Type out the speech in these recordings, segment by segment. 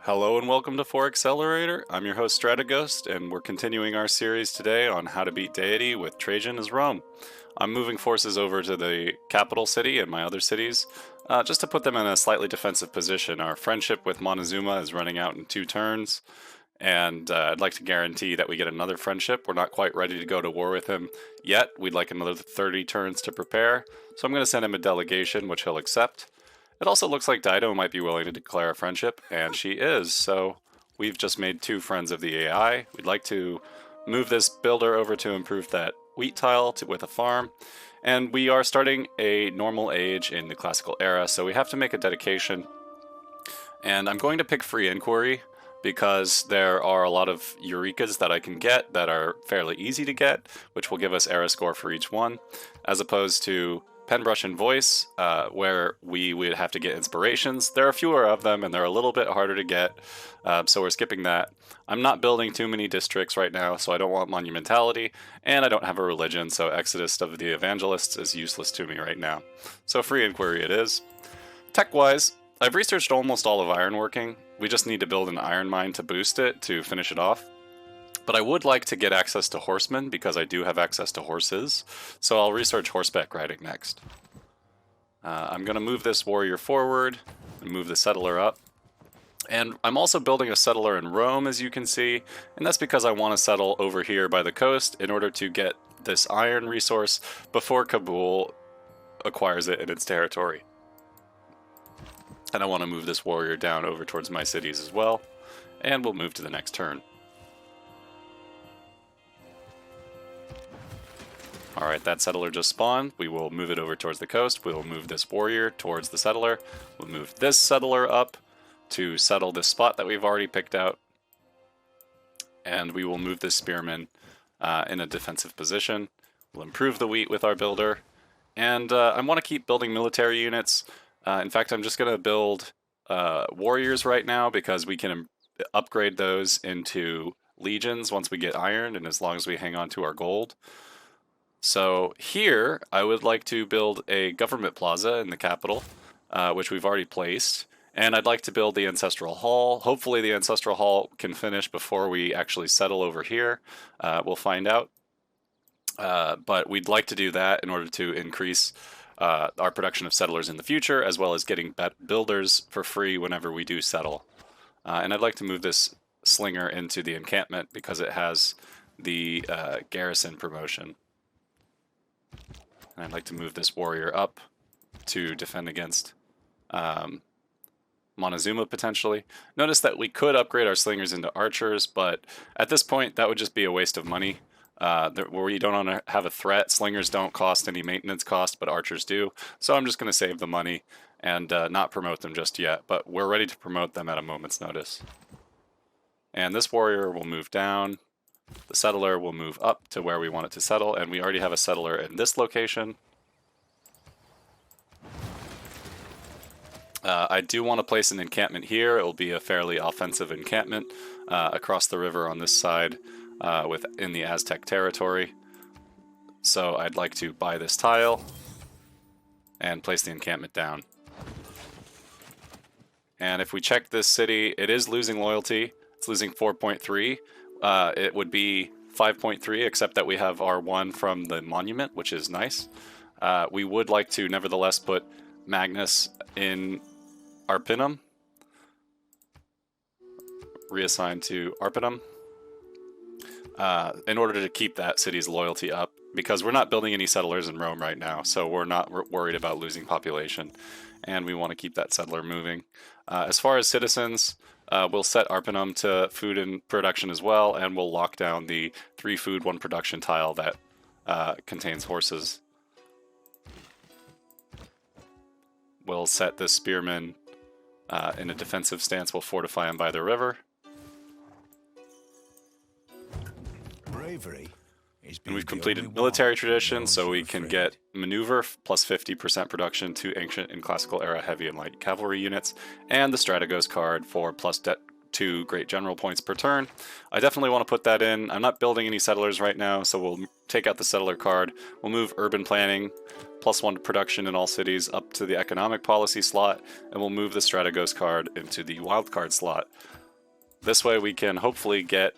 Hello and welcome to 4 Accelerator. I'm your host Strateghost, and we're continuing our series today on how to beat Deity with Trajan as Rome. I'm moving forces over to the capital city and my other cities, just to put them in a slightly defensive position. Our friendship with Montezuma is running out in 2 turns, and I'd like to guarantee that we get another friendship. We're not quite ready to go to war with him yet. We'd like another 30 turns to prepare, so I'm going to send him a delegation, which he'll accept. It also looks like Dido might be willing to declare a friendship, and she is, so we've just made 2 friends of the AI. We'd like to move this builder over to improve that wheat tile with a farm, and we are starting a normal age in the classical era, so we have to make a dedication. And I'm going to pick free inquiry because there are a lot of Eurekas that I can get that are fairly easy to get, which will give us era score for each one, as opposed to pen, brush, and voice, where we would have to get inspirations. There are fewer of them, and they're a little bit harder to get, so we're skipping that. I'm not building too many districts right now, so I don't want monumentality, and I don't have a religion, so Exodus of the Evangelists is useless to me right now. So free inquiry it is. Tech-wise, I've researched almost all of ironworking. We just need to build an iron mine to boost it, to finish it off. But I would like to get access to horsemen, because I do have access to horses, so I'll research horseback riding next. I'm going to move this warrior forward, and move the settler up. And I'm also building a settler in Rome, as you can see, and that's because I want to settle over here by the coast in order to get this iron resource before Kabul acquires it in its territory. And I want to move this warrior down over towards my cities as well, and we'll move to the next turn. Alright, that settler just spawned. We will move it over towards the coast. We will move this warrior towards the settler. We'll move this settler up to settle this spot that we've already picked out. And we will move this spearman in a defensive position. We'll improve the wheat with our builder. And I want to keep building military units. In fact, I'm just going to build warriors right now because we can upgrade those into legions once we get iron and as long as we hang on to our gold. So here, I would like to build a government plaza in the capital, which we've already placed. And I'd like to build the Ancestral Hall. Hopefully the Ancestral Hall can finish before we actually settle over here. We'll find out. But we'd like to do that in order to increase our production of settlers in the future, as well as getting builders for free whenever we do settle. And I'd like to move this slinger into the encampment because it has the garrison promotion. And I'd like to move this warrior up to defend against Montezuma, potentially. Notice that we could upgrade our slingers into archers, but at this point, that would just be a waste of money. Where you don't want to have a threat, slingers don't cost any maintenance cost, but archers do. So I'm just going to save the money and not promote them just yet, but we're ready to promote them at a moment's notice. And this warrior will move down. The settler will move up to where we want it to settle, and we already have a settler in this location. I do want to place an encampment here. It will be a fairly offensive encampment across the river on this side within the Aztec territory. So I'd like to buy this tile and place the encampment down. And if we check this city, it is losing loyalty. It's losing 4.3. It would be 5.3, except that we have our 1 from the monument, which is nice. We would like to nevertheless put Magnus in Arpinum. Reassign to Arpinum. In order to keep that city's loyalty up, because we're not building any settlers in Rome right now, so we're not worried about losing population, and we want to keep that settler moving. As far as citizens, we'll set Arpinum to food and production as well, and we'll lock down the 3 food, 1 production tile that contains horses. We'll set this spearman in a defensive stance. We'll fortify him by the river. Bravery. And we've completed military tradition, so we can get maneuver plus 50% production to ancient and classical era heavy and light cavalry units, and the Strateghost card for plus 2 great general points per turn. I definitely want to put that in. I'm not building any settlers right now, so we'll take out the settler card. We'll move urban planning, +1 to production in all cities, up to the economic policy slot, and we'll move the Strateghost card into the wildcard slot. This way we can hopefully get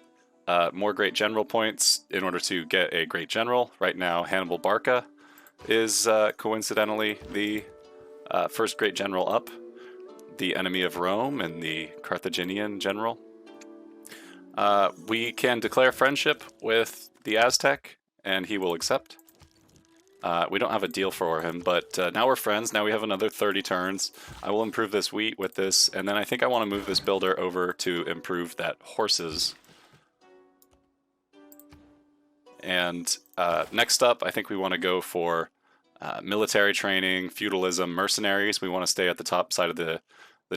more great general points in order to get a great general. Right now, Hannibal Barca is coincidentally the first great general up, the enemy of Rome and the Carthaginian general. We can declare friendship with the Aztec, and he will accept. We don't have a deal for him, but now we're friends. Now we have another 30 turns. I will improve this wheat with this, and then I think I want to move this builder over to improve that horses. And next up, I think we want to go for military training, feudalism, mercenaries. We want to stay at the top side of the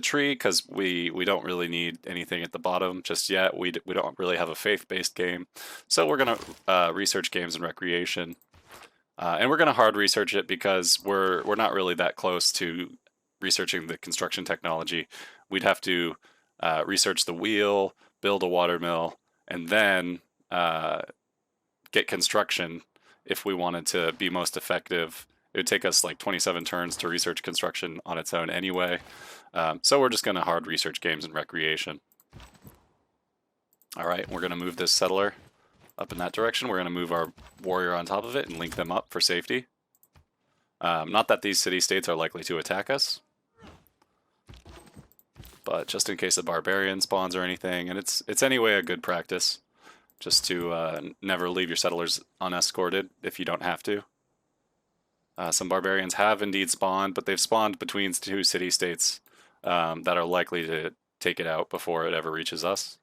tree because we don't really need anything at the bottom just yet. We don't really have a faith-based game. So we're going to research games and recreation. And we're going to hard research it because we're not really that close to researching the construction technology. We'd have to research the wheel, build a watermill, and then get construction if we wanted to be most effective. It would take us like 27 turns to research construction on its own anyway. So we're just going to hard research games and recreation. All right, we're going to move this settler up in that direction. We're going to move our warrior on top of it and link them up for safety. Not that these city-states are likely to attack us, but just in case a barbarian spawns or anything, and it's anyway a good practice just to never leave your settlers unescorted if you don't have to. Some barbarians have indeed spawned, but they've spawned between 2 city-states that are likely to take it out before it ever reaches us.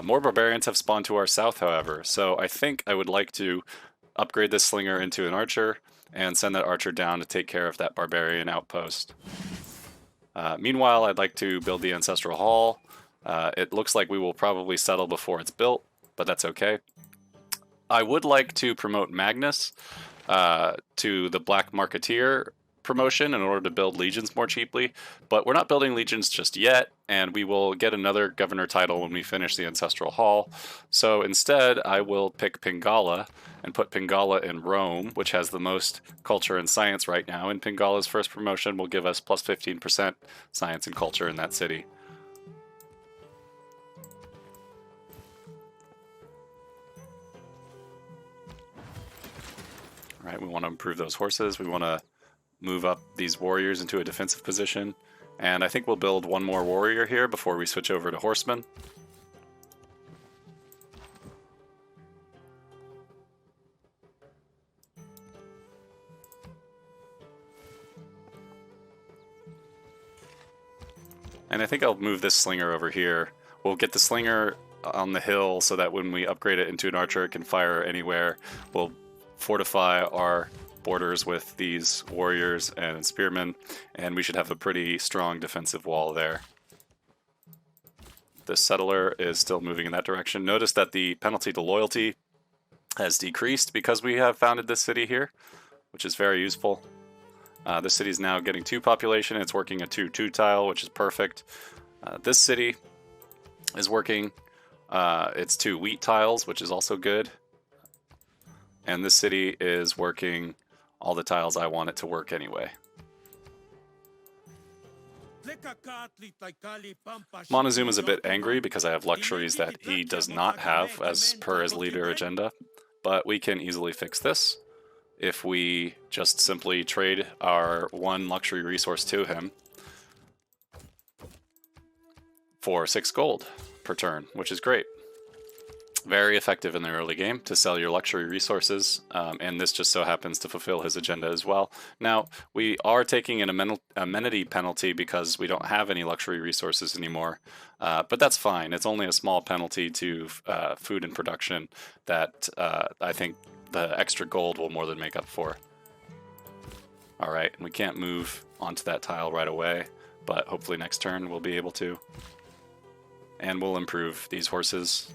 More barbarians have spawned to our south, however, so I think I would like to upgrade this slinger into an archer and send that archer down to take care of that barbarian outpost. Meanwhile, I'd like to build the ancestral hall. It looks like we will probably settle before it's built, but that's okay. I would like to promote Magnus to the Black Marketeer promotion in order to build legions more cheaply, but we're not building legions just yet, and we will get another governor title when we finish the ancestral hall. So instead, I will pick Pingala and put Pingala in Rome, which has the most culture and science right now, and Pingala's first promotion will give us plus 15% science and culture in that city. All right, we want to improve those horses. We want to move up these warriors into a defensive position. And I think we'll build one more warrior here before we switch over to horsemen. And I think I'll move this slinger over here. We'll get the slinger on the hill so that when we upgrade it into an archer, it can fire anywhere. We'll fortify our borders with these warriors and spearmen, and we should have a pretty strong defensive wall there. This settler is still moving in that direction. Notice that the penalty to loyalty has decreased because we have founded this city here, which is very useful. This city is now getting 2 population. It's working a 2-2 tile, which is perfect. This city is working its 2 wheat tiles, which is also good. And this city is working all the tiles I want it to work anyway. Montezuma's a bit angry because I have luxuries that he does not have as per his leader agenda, but we can easily fix this if we just simply trade our 1 luxury resource to him for 6 gold per turn, which is great. Very effective in the early game to sell your luxury resources, and this just so happens to fulfill his agenda as well. Now, we are taking an amenity penalty because we don't have any luxury resources anymore, but that's fine. It's only a small penalty to food and production that I think the extra gold will more than make up for. Alright, we can't move onto that tile right away, but hopefully next turn we'll be able to. And we'll improve these horses.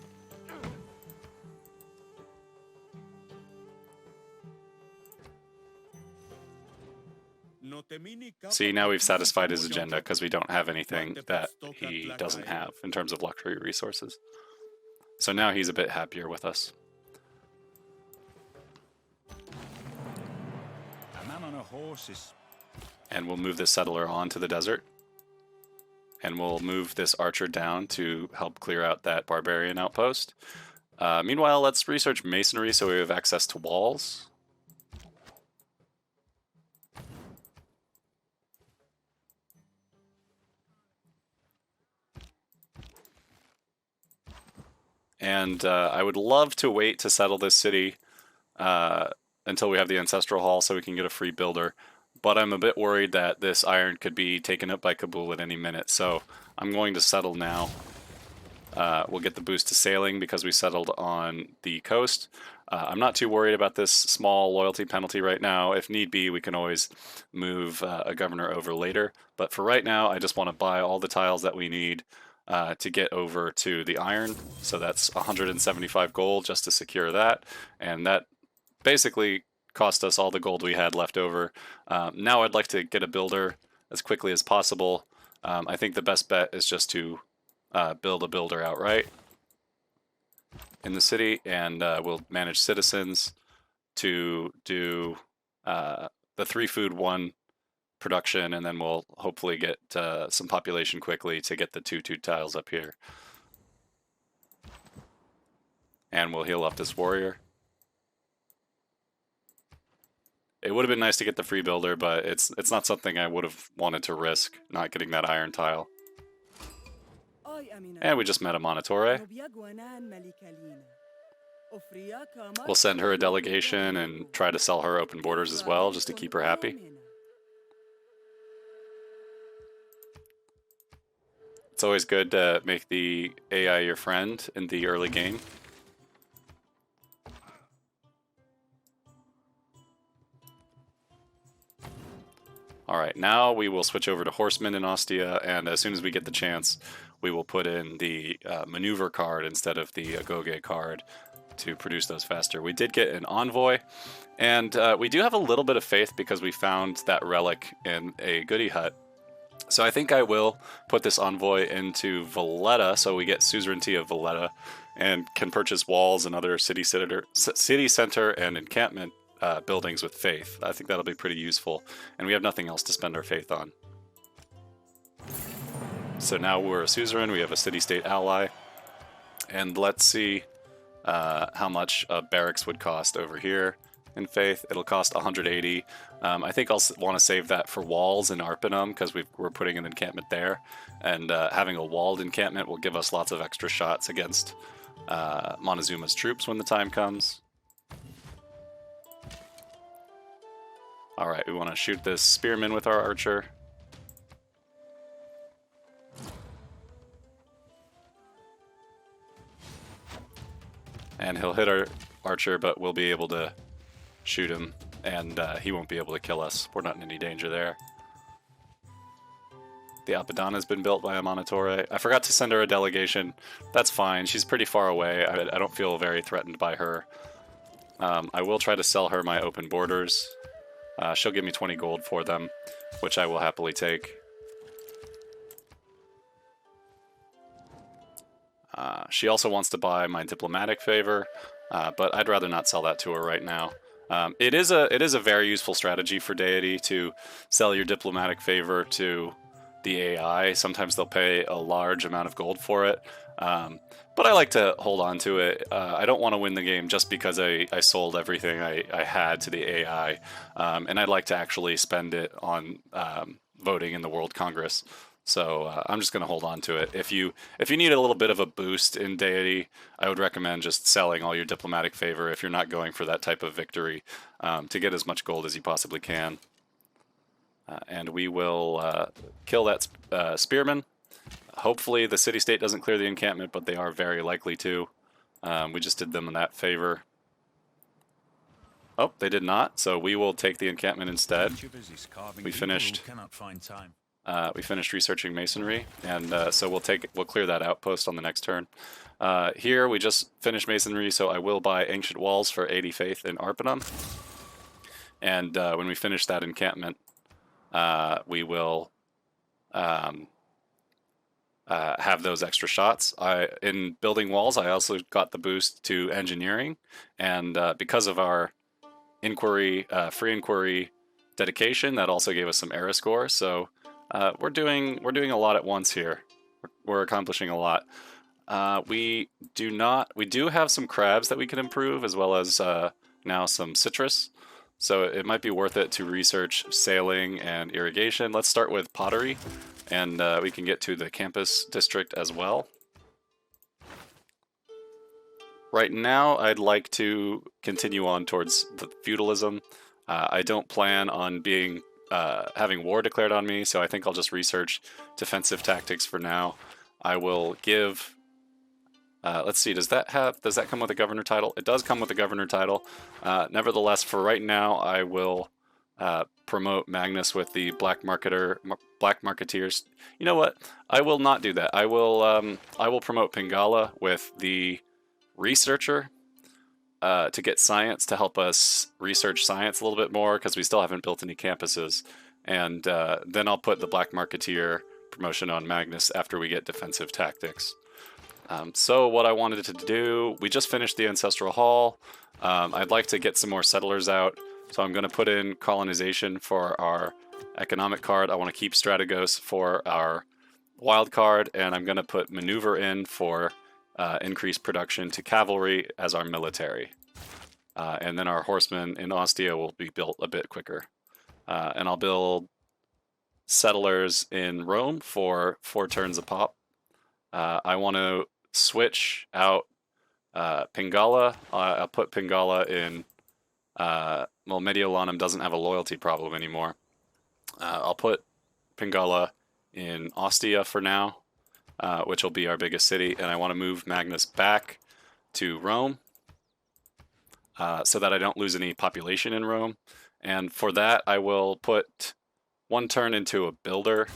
See, now we've satisfied his agenda because we don't have anything that he doesn't have in terms of luxury resources. So now he's a bit happier with us. A man on a horse is... And we'll move this settler on to the desert. And we'll move this archer down to help clear out that barbarian outpost. Meanwhile, let's research masonry so we have access to walls. And I would love to wait to settle this city until we have the Ancestral Hall so we can get a free builder. But I'm a bit worried that this iron could be taken up by Kabul at any minute, so I'm going to settle now. We'll get the boost to sailing because we settled on the coast. I'm not too worried about this small loyalty penalty right now. If need be, we can always move a governor over later. But for right now, I just want to buy all the tiles that we need to get over to the iron. So that's 175 gold just to secure that. And that basically cost us all the gold we had left over. Now I'd like to get a builder as quickly as possible. I think the best bet is just to build a builder outright in the city, and we'll manage citizens to do the 3 food 1 production, and then we'll hopefully get some population quickly to get the 2 tiles up here. And we'll heal up this warrior. It would have been nice to get the free builder, but it's not something I would have wanted to risk, not getting that iron tile. And we just met a Monetore. We'll send her a delegation and try to sell her open borders as well, just to keep her happy. It's always good to make the AI your friend in the early game. Alright, now we will switch over to Horsemen in Ostia, and as soon as we get the chance, we will put in the Maneuver card instead of the Agoge card to produce those faster. We did get an Envoy, and we do have a little bit of faith because we found that relic in a goodie hut. So I think I will put this Envoy into Valletta, so we get suzerainty of Valletta, and can purchase walls and other city center and encampment buildings with faith. I think that'll be pretty useful, and we have nothing else to spend our faith on. So now we're a suzerain, we have a city-state ally, and let's see how much a barracks would cost over here in faith. It'll cost 180. I think I'll want to save that for walls in Arpinum because we're putting an encampment there, and having a walled encampment will give us lots of extra shots against Montezuma's troops when the time comes. Alright, we want to shoot this spearman with our archer. And he'll hit our archer, but we'll be able to shoot him, and he won't be able to kill us. We're not in any danger there. The Apadana has been built by a Monetore. I forgot to send her a delegation. That's fine. She's pretty far away. I don't feel very threatened by her. I will try to sell her my open borders. She'll give me 20 gold for them, which I will happily take. She also wants to buy my diplomatic favor, but I'd rather not sell that to her right now. It is a very useful strategy for Deity to sell your diplomatic favor to the AI. Sometimes they'll pay a large amount of gold for it, but I like to hold on to it. I don't want to win the game just because I sold everything I had to the AI, and I'd like to actually spend it on voting in the World Congress. So I'm just going to hold on to it. If you need a little bit of a boost in Deity, I would recommend just selling all your diplomatic favor if you're not going for that type of victory, to get as much gold as you possibly can. And we will kill that spearman. Hopefully the city-state doesn't clear the encampment, but they are very likely to. We just did them that favor. Oh, they did not, so we will take the encampment instead. We finished researching masonry, and so we'll clear that outpost on the next turn. Here we just finished masonry, so I will buy ancient walls for 80 faith in Arpinum. And when we finish that encampment, we will um, have those extra shots. In building walls, I also got the boost to engineering, and because of our free inquiry dedication, that also gave us some error score. So we're doing a lot at once here. We're accomplishing a lot. We do have some crabs that we can improve, as well as now some citrus. So it might be worth it to research sailing and irrigation. Let's start with pottery, and we can get to the campus district as well. Right now, I'd like to continue on towards the feudalism. I don't plan on having war declared on me, so I think I'll just research defensive tactics for now. I will give. Let's see. Does that come with a governor title? It does come with a governor title. Nevertheless, for right now, I will promote Magnus with the black marketeers. You know what? I will not do that. I will promote Pingala with the researcher to get science to help us research science a little bit more, because we still haven't built any campuses. And then I'll put the black marketeer promotion on Magnus after we get defensive tactics. So what I wanted to do, we just finished the Ancestral Hall. I'd like to get some more settlers out, so I'm going to put in colonization for our economic card. I want to keep Strateghost for our wild card, and I'm going to put maneuver in for increased production to cavalry as our military. And then our horsemen in Ostia will be built a bit quicker. And I'll build settlers in Rome for 4 turns a pop. I want to switch out Pingala. I'll put Pingala in. Mediolanum doesn't have a loyalty problem anymore. I'll put Pingala in Ostia for now, which will be our biggest city, and I want to move Magnus back to Rome so that I don't lose any population in Rome. And for that, I will put 1 turn into a builder,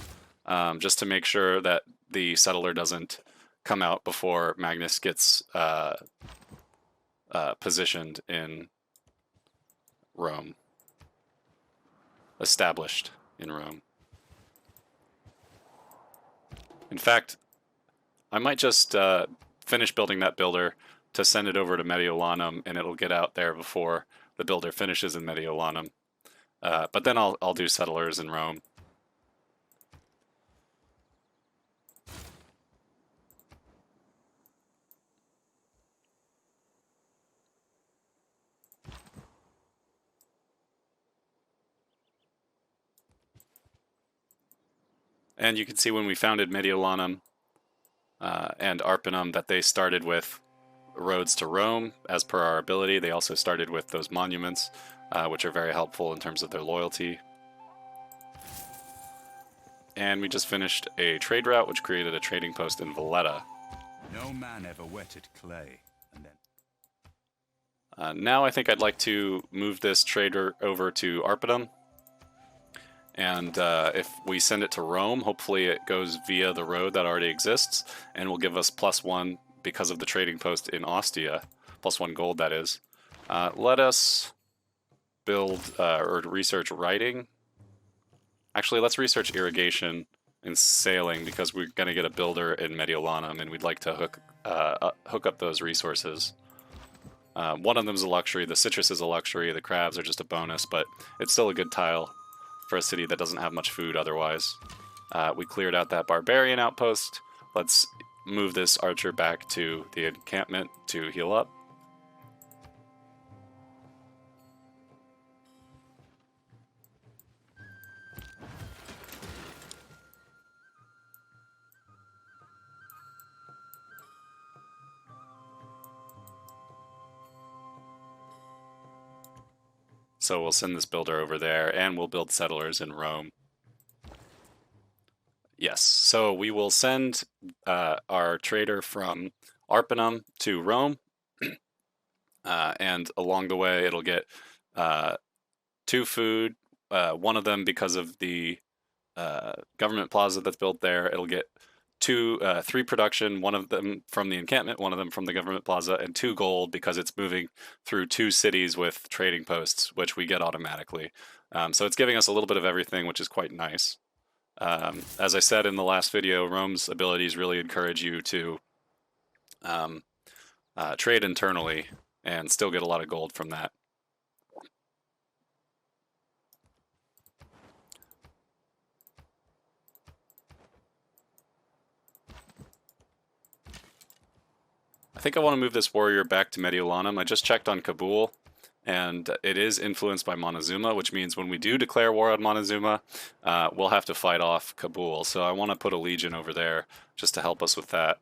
just to make sure that the settler doesn't come out before Magnus gets positioned in Rome, established in Rome. In fact, I might just finish building that builder to send it over to Mediolanum, and it'll get out there before the builder finishes in Mediolanum. But then I'll do settlers in Rome. And you can see when we founded Mediolanum and Arpinum that they started with roads to Rome as per our ability. They also started with those monuments, which are very helpful in terms of their loyalty. And we just finished a trade route, which created a trading post in Valletta. No man ever wetted clay, and then. Now I think I'd like to move this trader over to Arpinum. And if we send it to Rome, hopefully it goes via the road that already exists, and will give us +1 because of the trading post in Ostia. +1 gold, that is. Let us build or research writing. Actually, let's research irrigation and sailing, because we're going to get a builder in Mediolanum, and we'd like to hook up those resources. One of them is a luxury. The citrus is a luxury. The crabs are just a bonus, but it's still a good tile for a city that doesn't have much food otherwise. We cleared out that barbarian outpost. Let's move this archer back to the encampment to heal up. So we'll send this builder over there, and we'll build settlers in Rome. Yes, so we will send our trader from Arpinum to Rome, and along the way it'll get 2 food, one of them because of the government plaza that's built there. It'll get three production, one of them from the encampment, one of them from the government plaza, and 2 gold because it's moving through 2 cities with trading posts, which we get automatically. So it's giving us a little bit of everything, which is quite nice. As I said in the last video, Rome's abilities really encourage you to trade internally and still get a lot of gold from that. I think I want to move this warrior back to Mediolanum. I just checked on Kabul, and it is influenced by Montezuma, which means when we do declare war on Montezuma, we'll have to fight off Kabul. So I want to put a legion over there just to help us with that.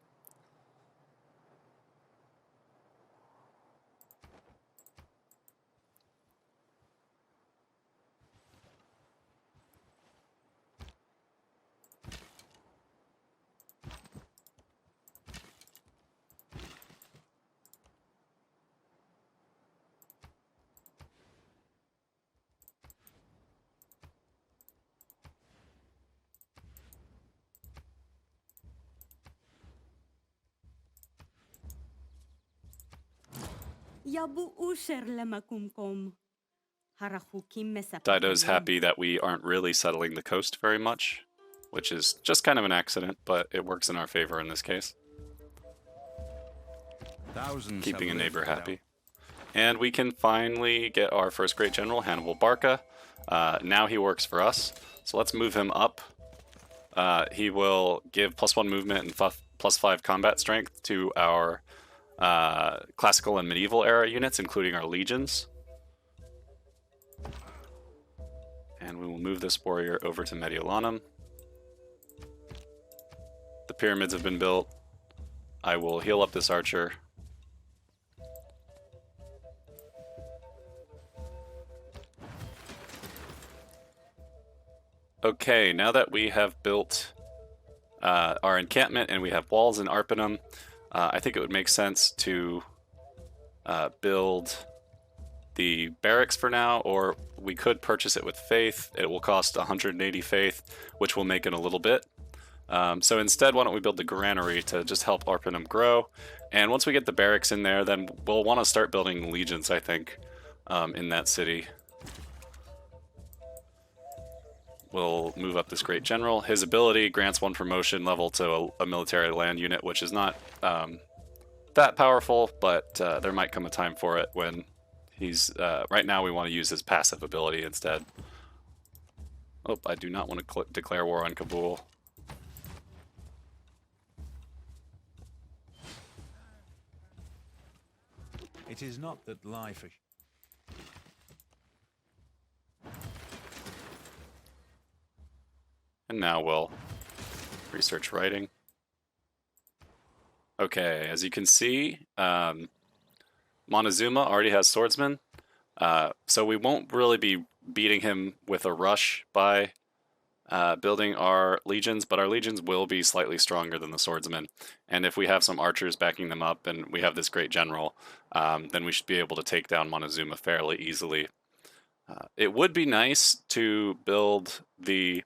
Dido's happy that we aren't really settling the coast very much, which is just kind of an accident, but it works in our favor in this case. Keeping a neighbor happy. And we can finally get our first great general, Hannibal Barca. Now he works for us, so let's move him up. He will give +1 movement and +5 combat strength to our classical and medieval era units, including our legions. And we will move this warrior over to Mediolanum. The pyramids have been built. I will heal up this archer. Okay, now that we have built our encampment and we have walls in Arpinum, I think it would make sense to build the barracks for now, or we could purchase it with faith. It will cost 180 faith, which will make it a little bit. So instead, why don't we build the granary to just help Arpinum grow? And once we get the barracks in there, then we'll want to start building legions, I think, in that city. We'll move up this great general. His ability grants 1 promotion level to a military land unit, which is not that powerful, but there might come a time for it when he's... right now we want to use his passive ability instead. Oh, I do not want to declare war on Kabul. It is not that life... And now we'll research writing. Okay, as you can see, Montezuma already has swordsmen, so we won't really be beating him with a rush by building our legions, but our legions will be slightly stronger than the swordsmen. And if we have some archers backing them up and we have this great general, then we should be able to take down Montezuma fairly easily. It would be nice to build the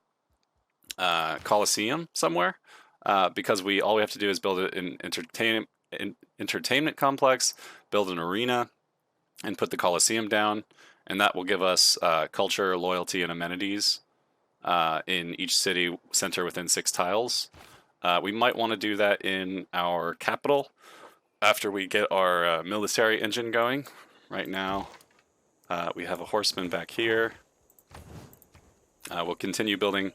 Colosseum somewhere, because all we have to do is build an entertainment complex, build an arena, and put the Colosseum down, and that will give us culture, loyalty, and amenities in each city center within 6 tiles. We might want to do that in our capital after we get our military engine going. Right now, we have a horseman back here. We'll continue building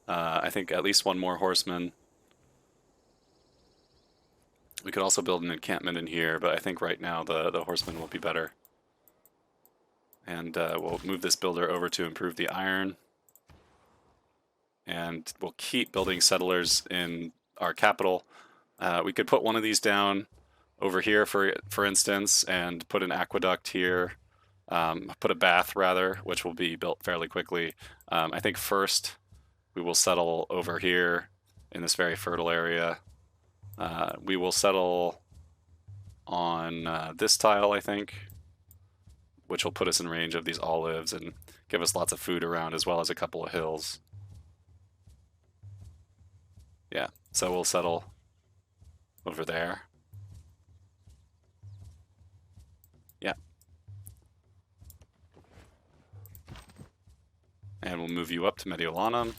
I think at least 1 more horseman. We could also build an encampment in here, but I think right now the horseman will be better. And we'll move this builder over to improve the iron. And we'll keep building settlers in our capital. We could put one of these down over here, for instance, and put an aqueduct here. Put a bath, rather, which will be built fairly quickly. I think first we will settle over here in this very fertile area. We will settle on this tile, I think, which will put us in range of these olives and give us lots of food around, as well as a couple of hills. Yeah, So we'll settle over there. Yeah. And we'll move you up to Mediolanum.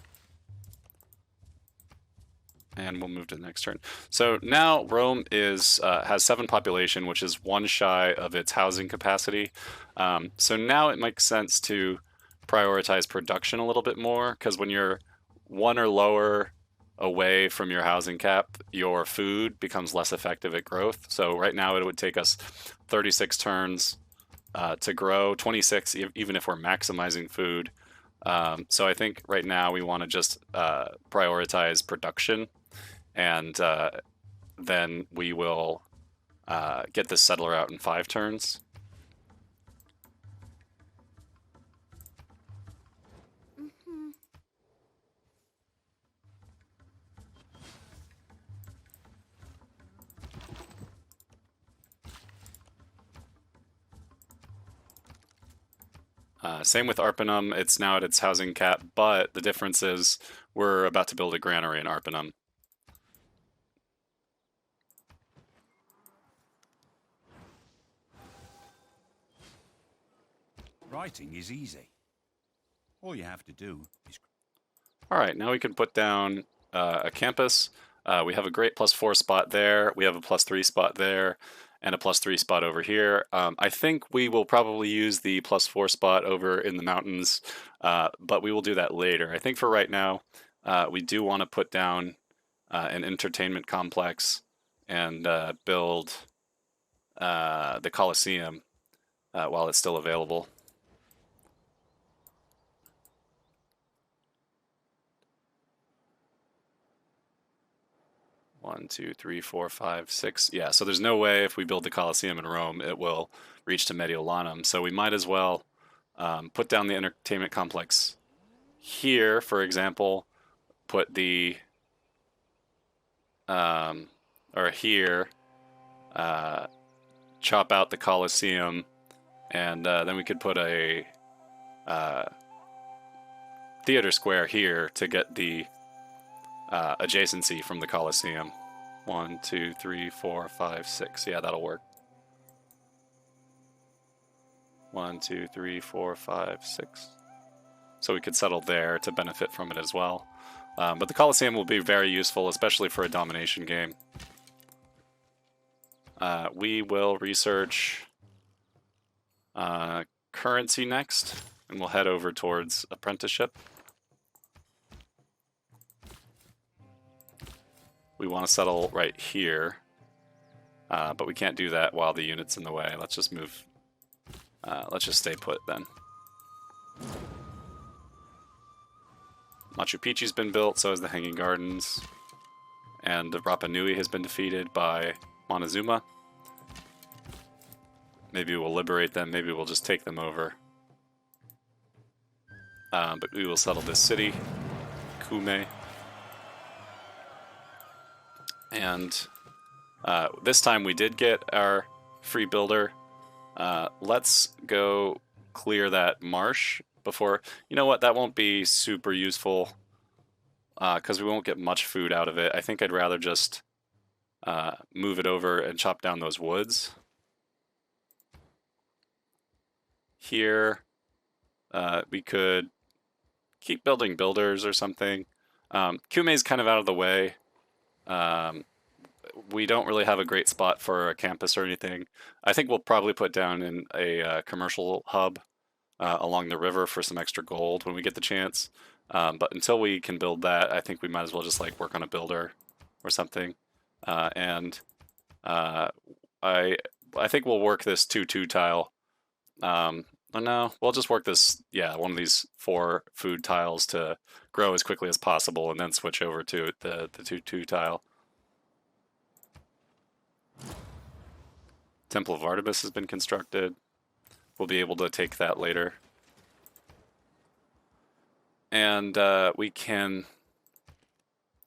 And we'll move to the next turn. So now Rome is has 7 population, which is 1 shy of its housing capacity. So now it makes sense to prioritize production a little bit more, because when you're 1 or lower away from your housing cap, your food becomes less effective at growth. So right now it would take us 36 turns to grow, 26 even if we're maximizing food. So I think right now we want to just prioritize production, and then we will get this settler out in 5 turns. Same with Arpinum, it's now at its housing cap, but the difference is we're about to build a granary in Arpinum. Writing is easy. All you have to do is... All right, now we can put down a campus. We have a great +4 spot there. We have a +3 spot there, and a +3 spot over here. I think we will probably use the +4 spot over in the mountains, but we will do that later. I think for right now, we do want to put down an entertainment complex and build the Colosseum while it's still available. One, two, three, four, five, six. Yeah, so there's no way if we build the Colosseum in Rome, it will reach to Mediolanum. So we might as well put down the entertainment complex here, for example, put the, or here, chop out the Colosseum, and then we could put a theater square here to get the adjacency from the Colosseum. 1, 2, 3, 4, 5, 6. Yeah, that'll work. 1, 2, 3, 4, 5, 6. So we could settle there to benefit from it as well. But the Colosseum will be very useful, especially for a domination game. We will research currency next, and we'll head over towards apprenticeship. We want to settle right here, but we can't do that while the unit's in the way. Let's just move. Let's just stay put then. Machu Picchu's been built, so has the Hanging Gardens. And the Rapa Nui has been defeated by Montezuma. Maybe we'll liberate them, maybe we'll just take them over. But we will settle this city, Kume. And this time we did get our free builder. Let's go clear that marsh before... You know what, that won't be super useful because we won't get much food out of it. I think I'd rather just move it over and chop down those woods. Here, we could keep building builders or something. Kume's kind of out of the way. We don't really have a great spot for a campus or anything. I think we'll probably put down in a commercial hub along the river for some extra gold when we get the chance. But until we can build that, I think we might as well just like work on a builder or something. And I think we'll work this 2-2 tile. No, we'll just work this, yeah, one of these 4 food tiles to grow as quickly as possible and then switch over to the 2-2 tile. Temple of Artemis has been constructed. We'll be able to take that later. And we can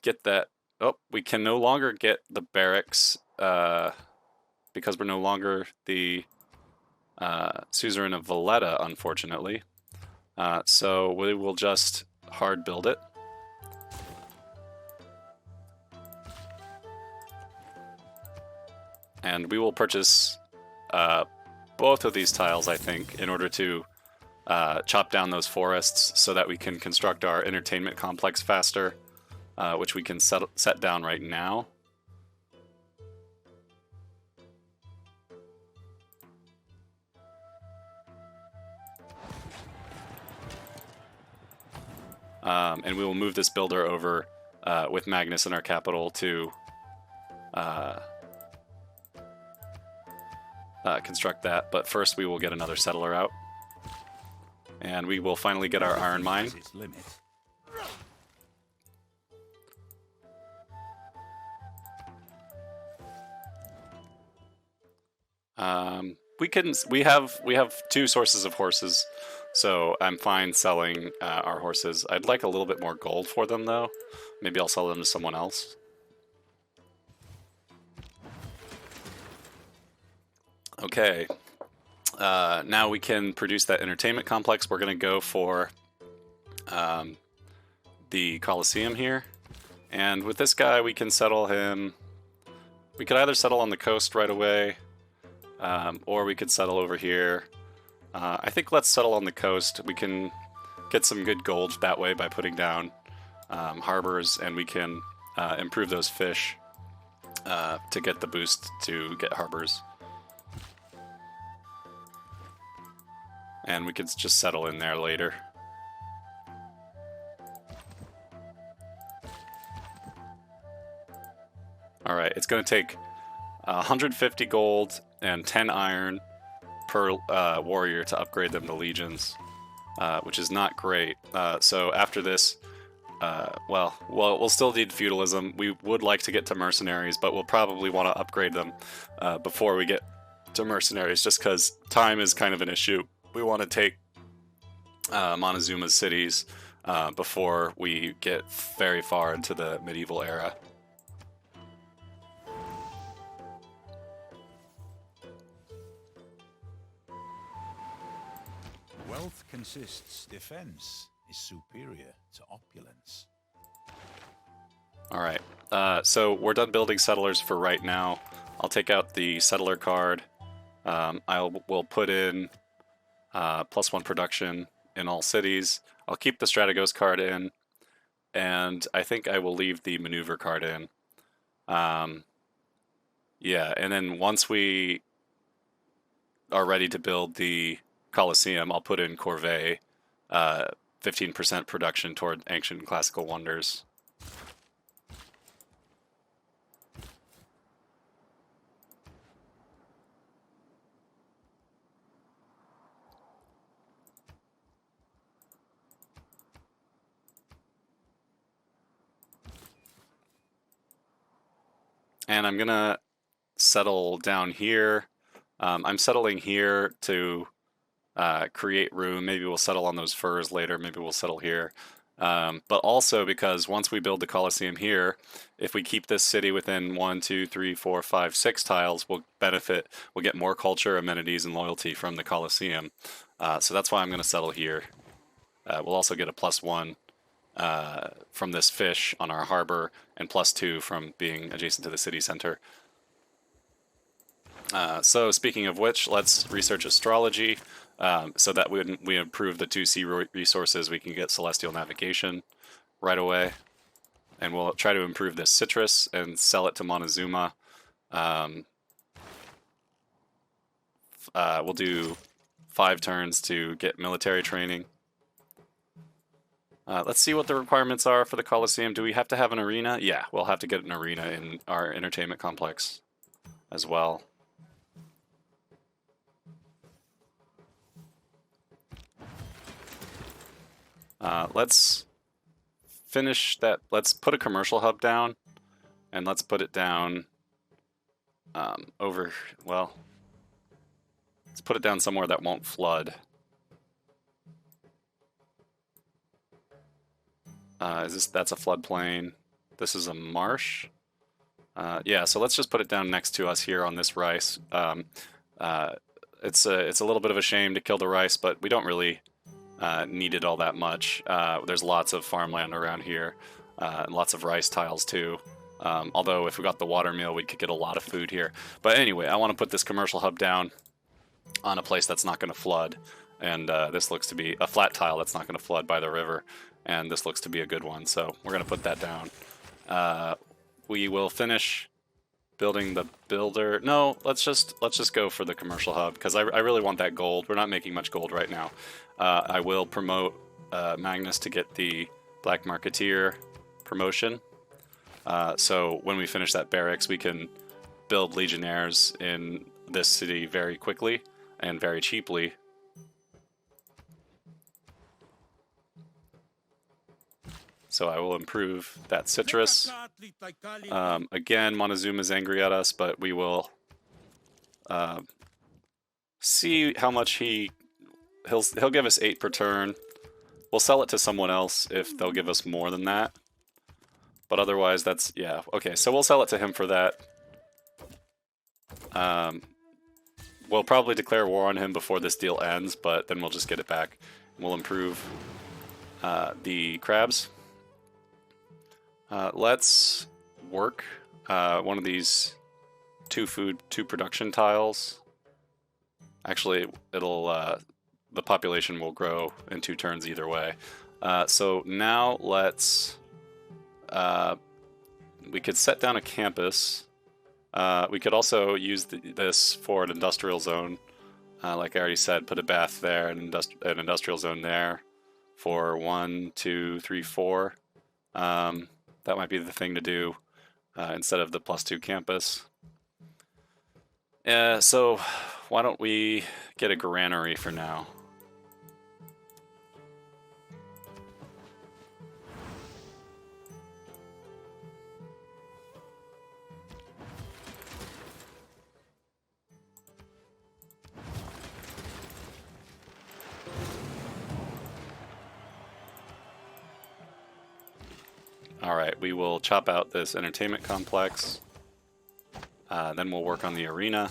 get that... Oh, we can no longer get the barracks because we're no longer the suzerain of Valletta, unfortunately. So we will just hard build it. And we will purchase both of these tiles, I think, in order to chop down those forests so that we can construct our entertainment complex faster, which we can set down right now. And we will move this builder over with Magnus in our capital to construct that. But first we will get another settler out. And we will finally get our iron mine. We have two sources of horses, so I'm fine selling our horses. I'd like a little bit more gold for them though. Maybe I'll sell them to someone else. Okay. Now we can produce that entertainment complex. We're gonna go for the Colosseum here. And with this guy we can settle him. We could either settle on the coast right away, or we could settle over here. I think let's settle on the coast. We can get some good gold that way by putting down harbors, and we can improve those fish to get the boost to get harbors. And we could just settle in there later. Alright, it's going to take 150 gold and 10 iron per warrior to upgrade them to legions, which is not great. So after this, we'll still need feudalism. We would like to get to mercenaries, but we'll probably want to upgrade them before we get to mercenaries, just because time is kind of an issue. We want to take Montezuma's cities before we get very far into the medieval era. Wealth consists, defense is superior to opulence. Alright, so we're done building settlers for right now. I'll take out the settler card. We'll put in +1 production in all cities. I'll keep the Strateghost card in, and I think I will leave the maneuver card in. Yeah, and then once we are ready to build the Colosseum, I'll put in Corvée, 15% production toward ancient and classical wonders. And I'm gonna settle down here. I'm settling here to create room. Maybe we'll settle on those furs later. Maybe we'll settle here. But also because once we build the Colosseum here, if we keep this city within 1, 2, 3, 4, 5, 6 tiles, we'll benefit. We'll get more culture, amenities, and loyalty from the Colosseum. So that's why I'm going to settle here. We'll also get a +1 from this fish on our harbor, and +2 from being adjacent to the city center. So speaking of which, let's research astrology, so that when we improve the 2C resources, we can get celestial navigation right away. And we'll try to improve this citrus and sell it to Montezuma. We'll do 5 turns to get military training. Let's see what the requirements are for the Colosseum. Do we have to have an arena? Yeah, we'll have to get an arena in our entertainment complex as well. Let's finish that. Let's put a commercial hub down, and let's put it down over, well, let's put it down somewhere that won't flood. That's a floodplain. This is a marsh. Yeah, so let's just put it down next to us here on this rice. It's a little bit of a shame to kill the rice, but we don't really need it all that much. There's lots of farmland around here, and lots of rice tiles too. Although if we got the water mill, we could get a lot of food here. But anyway, I want to put this commercial hub down on a place that's not going to flood. And this looks to be a flat tile that's not going to flood by the river. And this looks to be a good one, so we're going to put that down. We will finish building the builder. No, let's just go for the commercial hub, because I really want that gold. We're not making much gold right now. I will promote Magnus to get the Black Marketeer promotion. So when we finish that barracks, we can build legionnaires in this city very quickly and very cheaply. So I will improve that citrus. Again, Montezuma's angry at us, but we will see how much he'll give us 8 per turn. We'll sell it to someone else if they'll give us more than that. But otherwise, that's, yeah, okay, so we'll sell it to him for that. We'll probably declare war on him before this deal ends, but then we'll just get it back. We'll improve the crabs. Let's work one of these 2 production tiles. Actually, it'll the population will grow in 2 turns either way. So now let's we could set down a campus. We could also use this for an industrial zone. Like I already said, put a bath there, an industrial zone there for 1, 2, 3, 4. That might be the thing to do instead of the +2 campus. So why don't we get a granary for now? Alright, we will chop out this entertainment complex. Then we'll work on the arena,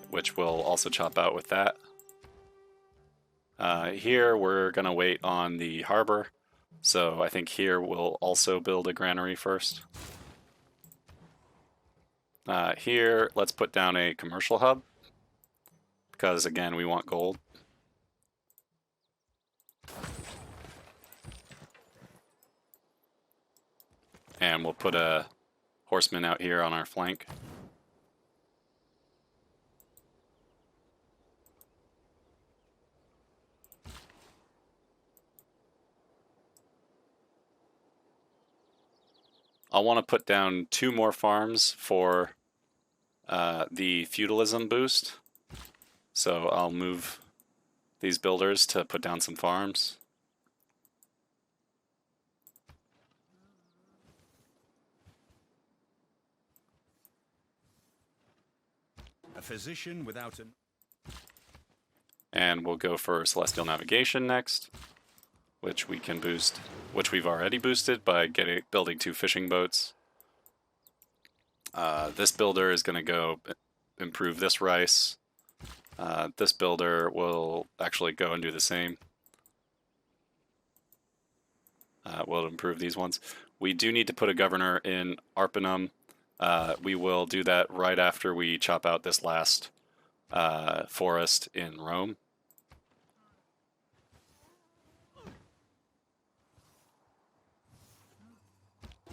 which we'll also chop out with that. Here we're going to wait on the harbor, so I think here we'll also build a granary first. Here, let's put down a commercial hub, because again, we want gold. And we'll put a horseman out here on our flank. I'll want to put down 2 more farms for the feudalism boost. So I'll move these builders to put down some farms. A physician without an... And we'll go for Celestial Navigation next, which we can boost, which we've already boosted by building 2 fishing boats. This builder is going to go improve this rice. This builder will actually go and do the same. We'll improve these ones. We do need to put a governor in Arpinum. We will do that right after we chop out this last forest in Rome.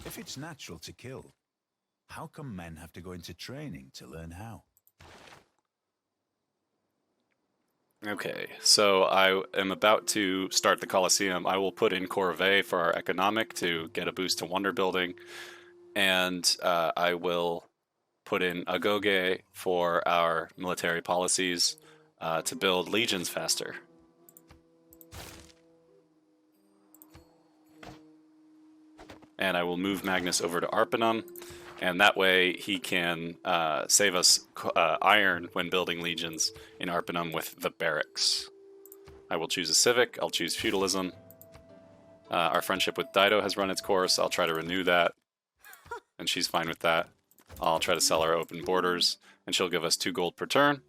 If it's natural to kill, how come men have to go into training to learn how? Okay, so I am about to start the Colosseum. I will put in Corvée for our economic to get a boost to wonder building, and I will put in Agoge for our military policies to build legions faster. And I will move Magnus over to Arpinum, and that way he can save us iron when building legions in Arpinum with the barracks. I will choose a civic, I'll choose feudalism. Our friendship with Dido has run its course, I'll try to renew that, and she's fine with that. I'll try to sell our open borders, and she'll give us 2 gold per turn.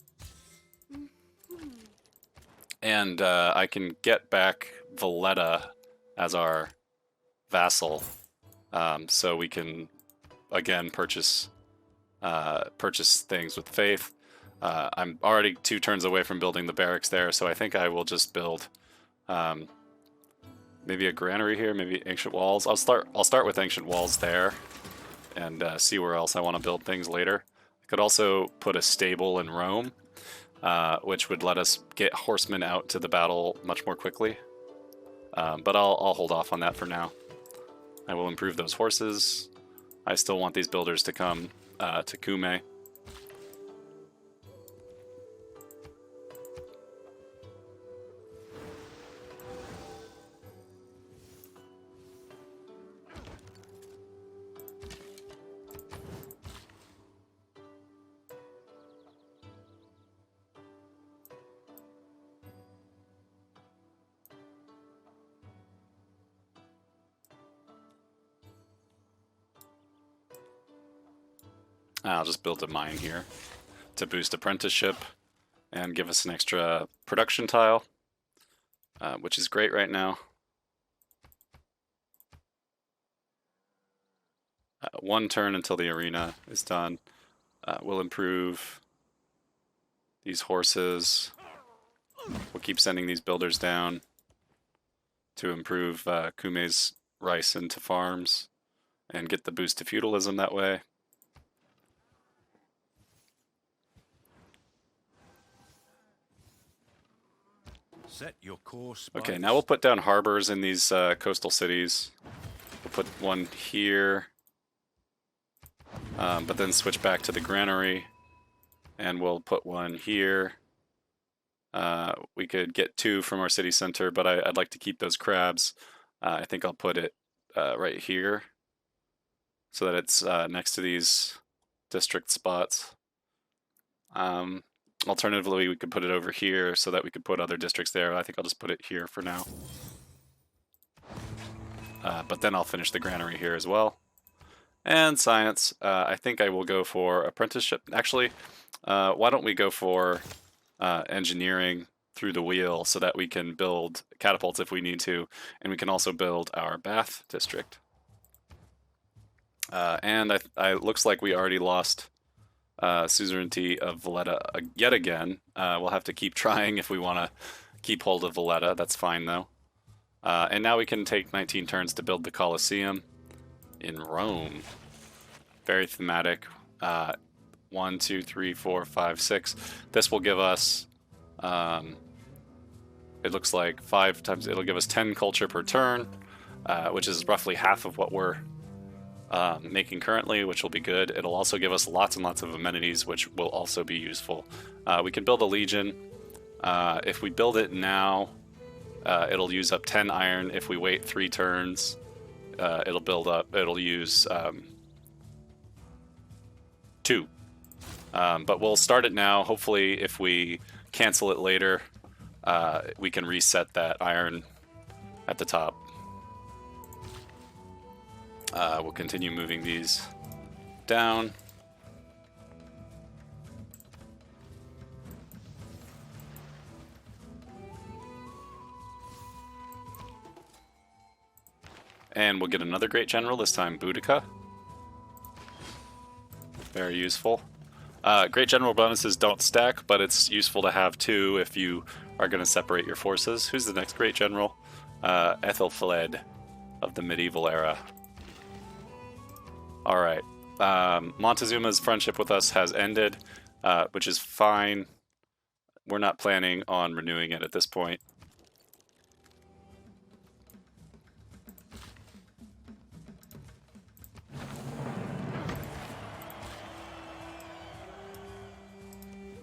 And I can get back Valletta as our vassal so we can again purchase things with faith. I'm already 2 turns away from building the barracks there, so I think I will just build maybe a granary here, maybe ancient walls. I'll start with ancient walls there, and see where else I want to build things later. I could also put a stable in Rome, which would let us get horsemen out to the battle much more quickly. But I'll hold off on that for now. I will improve those horses. I still want these builders to come to Cumae. I'll just build a mine here to boost apprenticeship and give us an extra production tile, which is great right now. 1 turn until the arena is done. We'll improve these horses. We'll keep sending these builders down to improve Cumae's rice into farms and get the boost to feudalism that way. Set your course. Okay, now we'll put down harbors in these coastal cities. We'll put one here, but then switch back to the granary, and we'll put one here. We could get 2 from our city center, but I'd like to keep those crabs. I think I'll put it right here, so that it's next to these district spots. Alternatively, we could put it over here so that we could put other districts there. I think I'll just put it here for now. But then I'll finish the granary here as well. And science, I think I will go for apprenticeship. Actually, why don't we go for engineering through the wheel so that we can build catapults if we need to, and we can also build our bath district. And it looks like we already lost suzerainty of Valletta yet again. We'll have to keep trying if we want to keep hold of Valletta. That's fine though. And now we can take 19 turns to build the Colosseum in Rome. Very thematic. 1, 2, 3, 4, 5, 6. This will give us, it looks like 5 times, it'll give us 10 culture per turn, which is roughly half of what we're making currently, which will be good. It'll also give us lots and lots of amenities, which will also be useful. We can build a legion. If we build it now, it'll use up 10 iron. If we wait 3 turns, it'll use 2. But we'll start it now. Hopefully, if we cancel it later, we can reset that iron at the top. We'll continue moving these down. And we'll get another great general, this time Boudica. Very useful. Great general bonuses don't stack, but it's useful to have 2 if you are going to separate your forces. Who's the next great general? Ethelfled of the medieval era. Alright. Montezuma's friendship with us has ended, which is fine. We're not planning on renewing it at this point.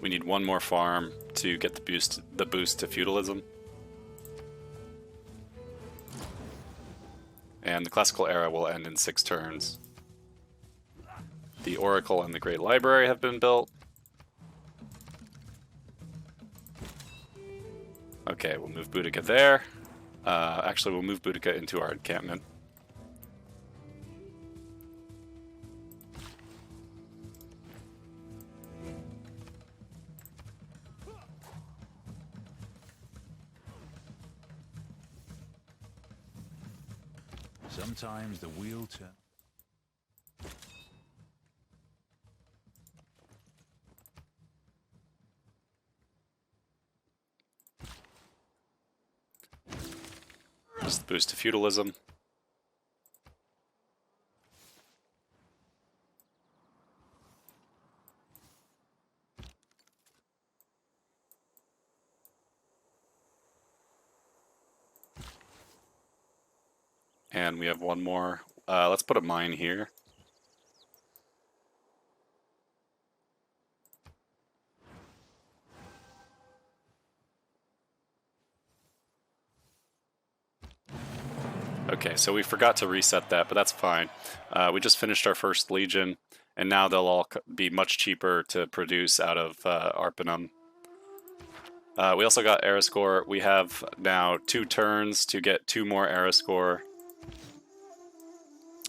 We need 1 more farm to get the boost to feudalism. And the classical era will end in 6 turns. The Oracle and the Great Library have been built. Okay, we'll move Boudica there. Actually, we'll move Boudica into our encampment. Sometimes the wheel turns. boost to feudalism. And we have one more. Let's put a mine here. Okay, so we forgot to reset that, but that's fine. We just finished our first legion, and now they'll all be much cheaper to produce out of Arpinum. We also got era score. We have now 2 turns to get 2 more era score.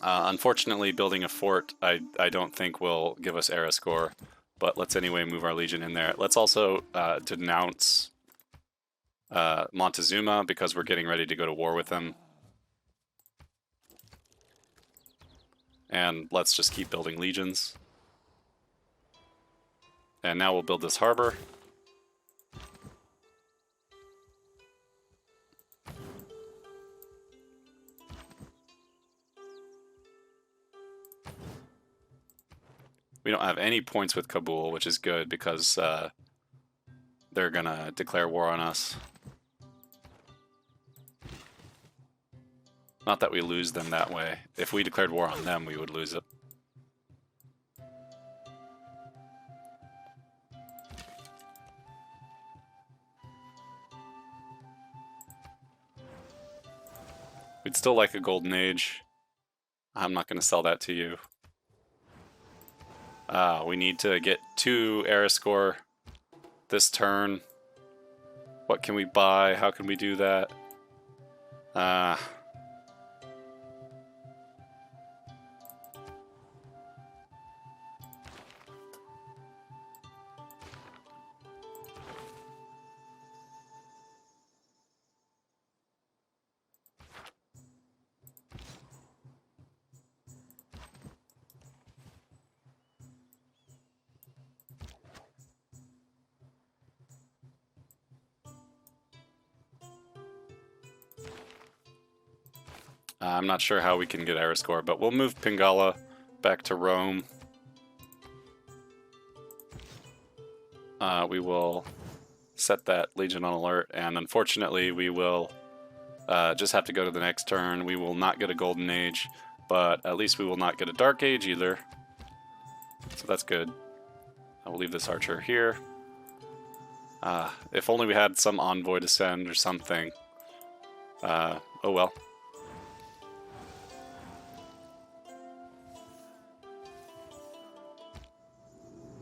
Unfortunately, building a fort I don't think will give us era score, but let's anyway move our legion in there. Let's also denounce Montezuma because we're getting ready to go to war with him. And let's just keep building legions. And now we'll build this harbor. We don't have any points with Kabul, which is good because they're gonna declare war on us. Not that we lose them that way. If we declared war on them, we would lose it. We'd still like a golden age. I'm not going to sell that to you. We need to get 2 era score this turn. What can we buy? How can we do that? I'm not sure how we can get era score, but we'll move Pingala back to Rome. We will set that Legion on alert, and unfortunately we will just have to go to the next turn. We will not get a Golden Age, but at least we will not get a Dark Age either. So that's good. I will leave this archer here. If only we had some envoy to send or something. Oh well.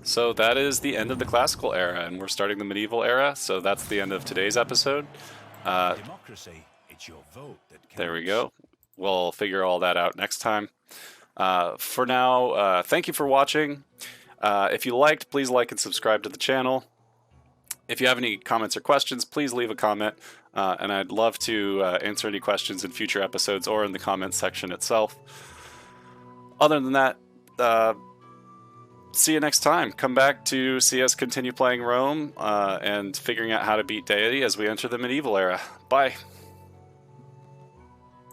So that is the end of the classical era, and we're starting the medieval era, so that's the end of today's episode. Democracy, it's your vote that counts. There we go. We'll figure all that out next time. For now, thank you for watching. If you liked, please like and subscribe to the channel. If you have any comments or questions, please leave a comment, and I'd love to answer any questions in future episodes or in the comments section itself. Other than that, see you next time. Come back to see us continue playing Rome and figuring out how to beat Deity as we enter the medieval era. Bye.